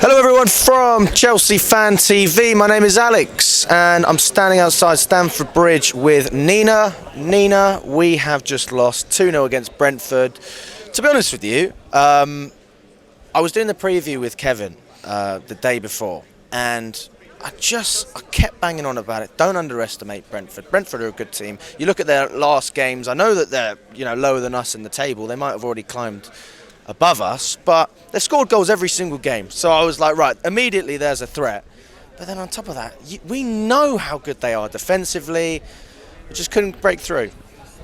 Hello everyone from Chelsea Fan TV. My name is Alex and I'm standing outside Stamford Bridge with Nina. Nina, we have just lost 2-0 against Brentford. To be honest with you, I was doing the preview with Kevin the day before and I kept banging on about it. Don't underestimate Brentford. Brentford are a good team. You look at their last games, I know that they're lower than us in the table. They might have already climbed above us, but they've scored goals every single game. So I was like, right, immediately there's a threat. But then on top of that, we know how good they are defensively. We just couldn't break through.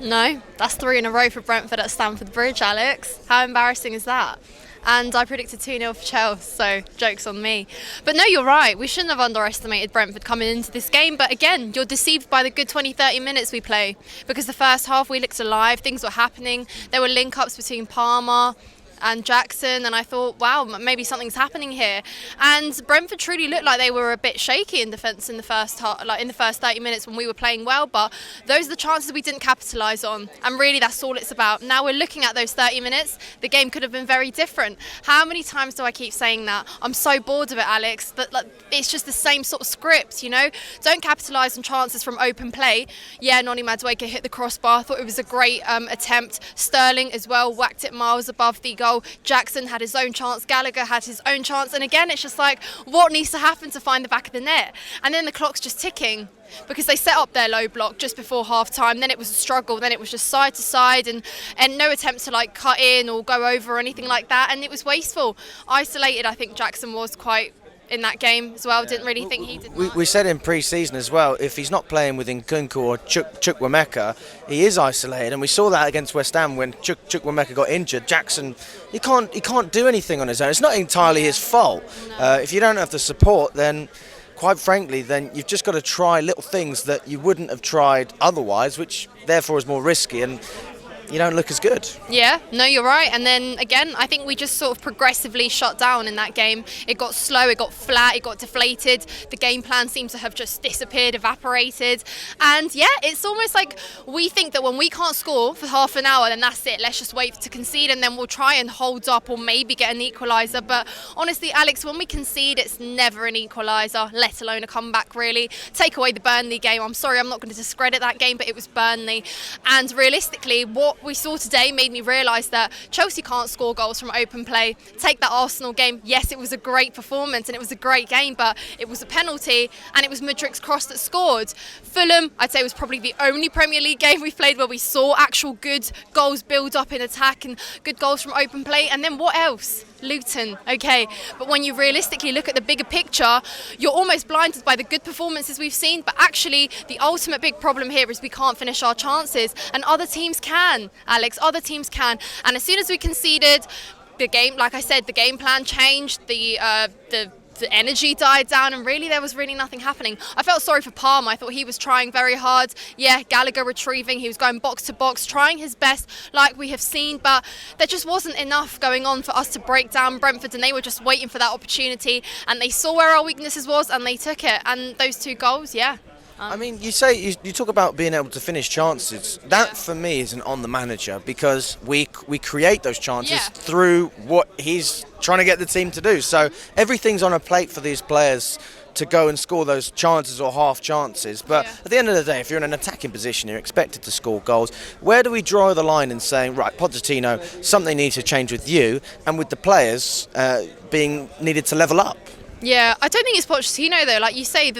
No, that's 3 in a row for Brentford at Stamford Bridge, Alex. How embarrassing is that? And I predicted 2-0 for Chelsea, so joke's on me. But no, you're right. We shouldn't have underestimated Brentford coming into this game. But again, you're deceived by the good 20-30 minutes we play. Because the first half we looked alive, things were happening. There were link-ups between Palmer and Jackson, and I thought, wow, maybe something's happening here. And Brentford truly looked like they were a bit shaky in defence in the first half, like in the first 30 minutes when we were playing well, but those are the chances we didn't capitalise on, and really that's all it's about. Now we're looking at those 30 minutes, the game could have been very different. How many times do I keep saying that? I'm so bored of it, Alex, that it's just the same sort of script, Don't capitalise on chances from open play. Yeah, Noni Madueke hit the crossbar, I thought it was a great attempt. Sterling as well whacked it miles above the goal. Jackson had his own chance, Gallagher had his own chance, and again it's just like, what needs to happen to find the back of the net? And then the clock's just ticking because they set up their low block just before half time. Then it was a struggle, then it was just side to side and no attempt to cut in or go over or anything like that, and it was wasteful. Isolated, I think Jackson was quite in that game as well. Didn't really think he did much. We said in pre-season as well, if he's not playing with Nkunku or Chukwuemeka, he is isolated, and we saw that against West Ham when Chukwuemeka got injured. Jackson, he can't do anything on his own. It's not entirely his fault. No. If you don't have the support, then quite frankly, then you've just got to try little things that you wouldn't have tried otherwise, which therefore is more risky, and you don't look as good. Yeah, no, you're right. And then again, I think we just sort of progressively shut down in that game. It got slow, it got flat, it got deflated. The game plan seems to have just disappeared, evaporated. And yeah, it's almost like we think that when we can't score for half an hour, then that's it. Let's just wait to concede and then we'll try and hold up or maybe get an equaliser. But honestly, Alex, when we concede, it's never an equaliser, let alone a comeback, really. Take away the Burnley game. I'm sorry, I'm not going to discredit that game, but it was Burnley. And realistically, what we saw today made me realise that Chelsea can't score goals from open play. Take that Arsenal game, yes, it was a great performance and it was a great game, but it was a penalty and it was Mudrik's cross that scored. Fulham, I'd say, was probably the only Premier League game we played where we saw actual good goals build up in attack and good goals from open play. And then what else? Luton, okay, but when you realistically look at the bigger picture, you're almost blinded by the good performances we've seen, but actually the ultimate big problem here is we can't finish our chances, and other teams can, Alex, other teams can. And as soon as we conceded, the game, like I said, the game plan changed, the energy died down, and really there was really nothing happening. I felt sorry for Palmer. I thought he was trying very hard. Yeah, Gallagher retrieving, he was going box to box, trying his best like we have seen, but there just wasn't enough going on for us to break down Brentford, and they were just waiting for that opportunity, and they saw where our weaknesses was and they took it, and those 2 goals, yeah. I mean, you talk about being able to finish chances. That for me isn't on the manager, because we create those chances through what he's trying to get the team to do. So everything's on a plate for these players to go and score those chances or half chances. But at the end of the day, if you're in an attacking position, you're expected to score goals. Where do we draw the line in saying, right, Pochettino, something needs to change with you and with the players being needed to level up? Yeah, I don't think it's Pochettino though. Like you say,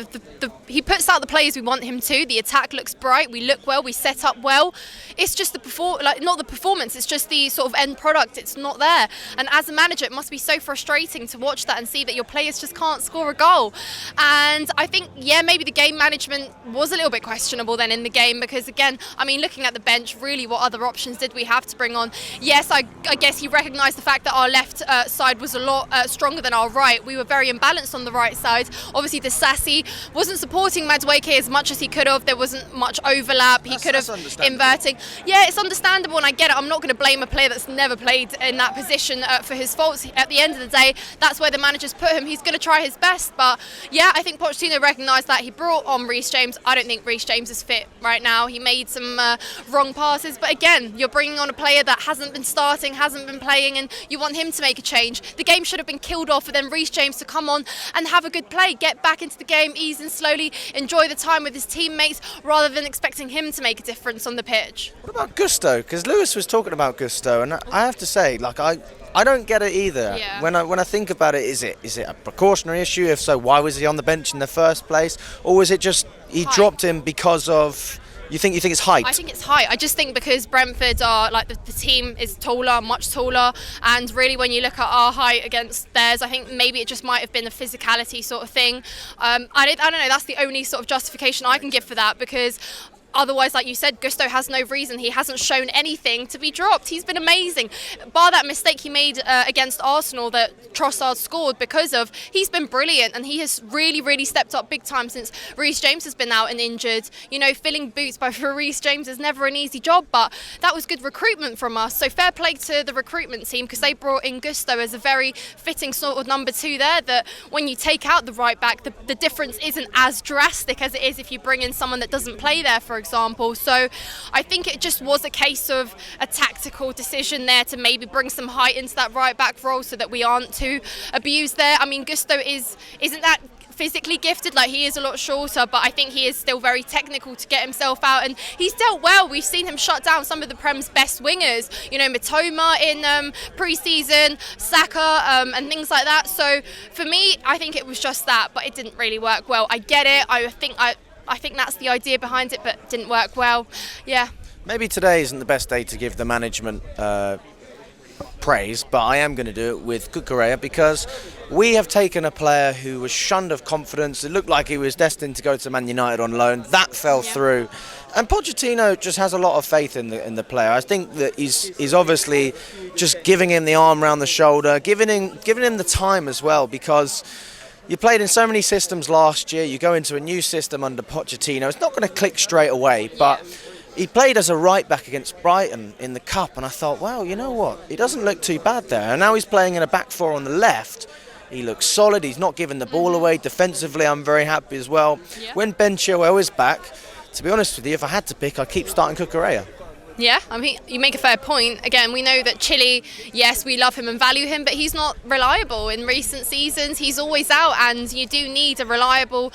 he puts out the players we want him to. The attack looks bright. We look well. We set up well. It's just not the performance. It's just the sort of end product. It's not there. And as a manager, it must be so frustrating to watch that and see that your players just can't score a goal. And I think, maybe the game management was a little bit questionable then in the game, because again, I mean, looking at the bench, really, what other options did we have to bring on? Yes, I guess he recognised the fact that our left side was a lot stronger than our right. We were very imbalanced unbalanced on the right side. Obviously, the Sassy wasn't supporting Madueke as much as he could have. There wasn't much overlap. He could have inverting. Yeah, it's understandable, and I get it. I'm not going to blame a player that's never played in that position for his faults. At the end of the day, that's where the manager's put him. He's going to try his best, but yeah, I think Pochettino recognised that. He brought on Reece James. I don't think Reece James is fit right now. He made some wrong passes, but again, you're bringing on a player that hasn't been starting, hasn't been playing, and you want him to make a change. The game should have been killed off for then Reece James to come on and have a good play, get back into the game, ease in slowly, enjoy the time with his teammates, rather than expecting him to make a difference on the pitch. What about Gusto? Because Lewis was talking about Gusto, and I have to say, like, I don't get it either. Yeah. When I think about it, is it a precautionary issue? If so, why was he on the bench in the first place? Or was it just he dropped him because of... You think it's height? I think it's height. I just think because Brentford are like the team is taller, much taller, and really when you look at our height against theirs, I think maybe it just might have been a physicality sort of thing. I don't know. That's the only sort of justification I can give for that, because otherwise, like you said, Gusto has no reason. He hasn't shown anything to be dropped. He's been amazing. Bar that mistake he made against Arsenal that Trossard scored because of, he's been brilliant, and he has really, really stepped up big time since Reece James has been out and injured. You know, filling boots by Reece James is never an easy job, but that was good recruitment from us. So fair play to the recruitment team, because they brought in Gusto as a very fitting sort of number 2 there, that when you take out the right back, the difference isn't as drastic as it is if you bring in someone that doesn't play there, for example. So I think it just was a case of a tactical decision there to maybe bring some height into that right back role so that we aren't too abused there. I mean, Gusto isn't that physically gifted, like he is a lot shorter, but I think he is still very technical to get himself out, and he's dealt well. We've seen him shut down some of the Prem's best wingers, you know, Mitoma in pre-season, Saka, and things like that. So for me, I think it was just that, but it didn't really work well. I get it. I think that's the idea behind it, but it didn't work well. Yeah. Maybe today isn't the best day to give the management praise, but I am going to do it with Cucurella, because we have taken a player who was shunned of confidence. It looked like he was destined to go to Man United on loan. That fell through. And Pochettino just has a lot of faith in the player. I think that he's obviously just giving him the arm around the shoulder, giving him the time as well, because you played in so many systems last year. You go into a new system under Pochettino. It's not going to click straight away, but he played as a right back against Brighton in the Cup, and I thought, well, you know what? He doesn't look too bad there. And now he's playing in a back 4 on the left. He looks solid. He's not giving the ball away. Defensively, I'm very happy as well. Yeah. When Ben Chilwell is back, to be honest with you, if I had to pick, I'd keep starting Cucurella. Yeah, I mean, you make a fair point. Again, we know that Chile, yes, we love him and value him, but he's not reliable. In recent seasons, he's always out, and you do need a reliable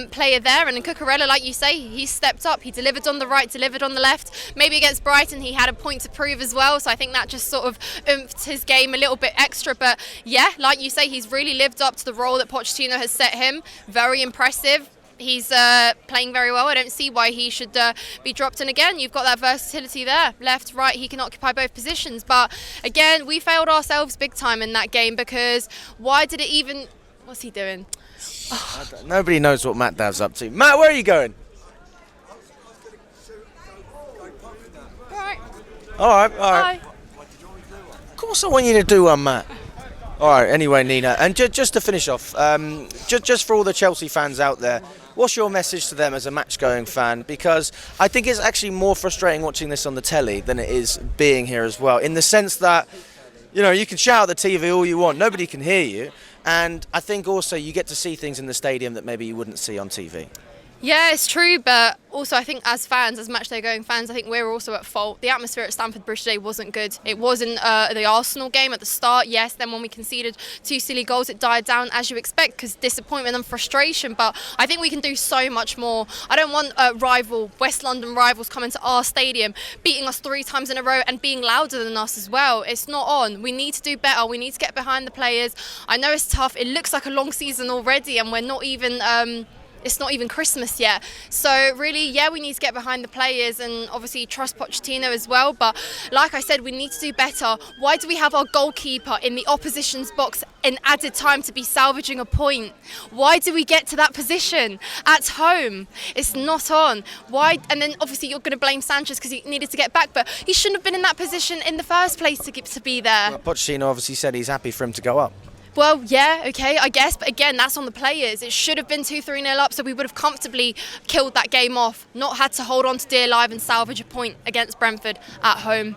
player there. And in Cucurella, like you say, he stepped up. He delivered on the right, delivered on the left. Maybe against Brighton, he had a point to prove as well, so I think that just sort of oomphed his game a little bit extra. But yeah, like you say, he's really lived up to the role that Pochettino has set him. Very impressive. He's playing very well. I don't see why he should be dropped. And again, you've got that versatility there. Left, right, he can occupy both positions. But again, we failed ourselves big time in that game, because why did it even... What's he doing? Nobody knows what Matt Dav's up to. Matt, where are you going? All right. Bye. Of course I want you to do one, Matt. All right, anyway, Nina, and just to finish off, just for all the Chelsea fans out there, what's your message to them as a match-going fan? Because I think it's actually more frustrating watching this on the telly than it is being here as well, in the sense that, you know, you can shout at the TV all you want, nobody can hear you, and I think also you get to see things in the stadium that maybe you wouldn't see on TV. Yeah, it's true, but also I think as fans, as match-day-going fans, I think we're also at fault. The atmosphere at Stamford Bridge today wasn't good. It was in the Arsenal game at the start, yes. Then when we conceded 2 silly goals, it died down as you expect, because disappointment and frustration. But I think we can do so much more. I don't want West London rivals coming to our stadium, beating us 3 times in a row and being louder than us as well. It's not on. We need to do better. We need to get behind the players. I know it's tough. It looks like a long season already, and we're not even... it's not even Christmas yet. So really, yeah, we need to get behind the players and obviously trust Pochettino as well. But like I said, we need to do better. Why do we have our goalkeeper in the opposition's box in added time to be salvaging a point? Why do we get to that position at home? It's not on. Why? And then obviously you're going to blame Sanchez because he needed to get back, but he shouldn't have been in that position in the first place to be there. Well, Pochettino obviously said he's happy for him to go up. Well, yeah, okay, I guess. But again, that's on the players. It should have been 2-3 nil up, so we would have comfortably killed that game off, not had to hold on to dear life and salvage a point against Brentford at home.